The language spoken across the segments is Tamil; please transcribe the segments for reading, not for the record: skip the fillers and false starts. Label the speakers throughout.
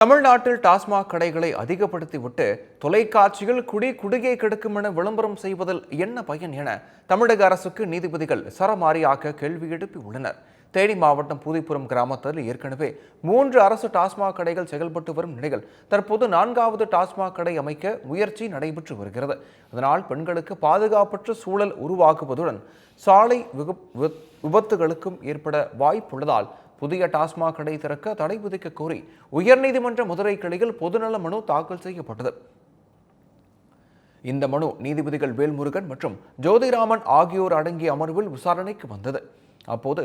Speaker 1: தமிழ்நாட்டில் டாஸ்மாக் கடைகளை அதிகப்படுத்திவிட்டு தொலைக்காட்சியில் குடியை கெடுக்கும் என விளம்பரம் செய்வதில் என்ன பயன் என தமிழக அரசுக்கு நீதிபதிகள் சரமாரியாக கேள்வி எழுப்பியுள்ளனர். தேனி மாவட்டம் பூதிப்புரம் கிராமத்தில் ஏற்கனவே 3 அரசு டாஸ்மாக் கடைகள் செயல்பட்டு வரும் நிலையில் தற்போது 4வது டாஸ்மாக் கடை அமைக்க முயற்சி நடைபெற்று வருகிறது. இதனால் பெண்களுக்கு பாதுகாப்பற்ற சூழல் உருவாகுவதுடன் சாலை விபத்துகளுக்கும் ஏற்பட வாய்ப்புள்ளதால் புதிய டாஸ்மாக் கடை திறக்க தடை விதிக்க கோரி உயர்நீதிமன்ற மதுரை கிளையில் பொதுநல மனு தாக்கல் செய்யப்பட்டது. இந்த மனு நீதிபதிகள் வேல்முருகன் மற்றும் ஜோதிராமன் ஆகியோர் அடங்கிய அமர்வில் விசாரணைக்கு வந்தது. அப்போது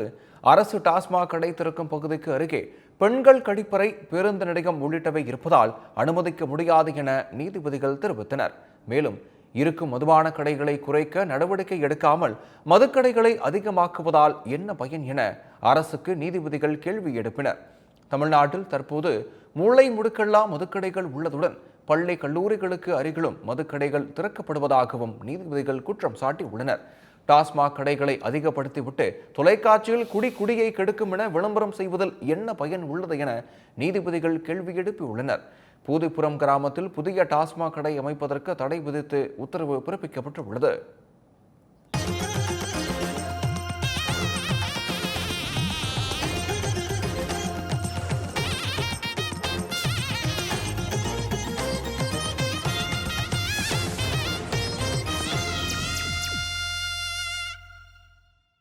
Speaker 1: அரசு டாஸ்மாக் கடை திறக்கும் பகுதிக்கு அருகே பெண்கள் கழிப்பறை, பேருந்து நிலையம் உள்ளிட்டவை இருப்பதால் அனுமதிக்க முடியாது என நீதிபதிகள் தெரிவித்தனர். மேலும் இருக்கும் மதுபான கடைகளை குறைக்க நடவடிக்கை எடுக்காமல் மதுக்கடைகளை அதிகமாக்குவதால் என்ன பயன் என அரசுக்கு நீதிபதிகள் கேள்வி எழுப்பினர். தமிழ்நாட்டில் தற்போது மூளை முடுக்கெல்லா மதுக்கடைகள் உள்ளதுடன் பள்ளி கல்லூரிகளுக்கு அருகிலும் மதுக்கடைகள் திறக்கப்படுவதாகவும் நீதிபதிகள் குற்றம் சாட்டியுள்ளனர். டாஸ்மாக் கடைகளை அதிகப்படுத்திவிட்டு தொலைக்காட்சியில் குடியை கெடுக்கும் என விளம்பரம் செய்வதில் என்ன பயன் உள்ளது என நீதிபதிகள் கேள்வி எழுப்பியுள்ளனர். பூதிப்புரம் கிராமத்தில் புதிய டாஸ்மாக் கடை அமைப்பதற்கு தடை விதித்து உத்தரவு பிறப்பிக்கப்பட்டுள்ளது.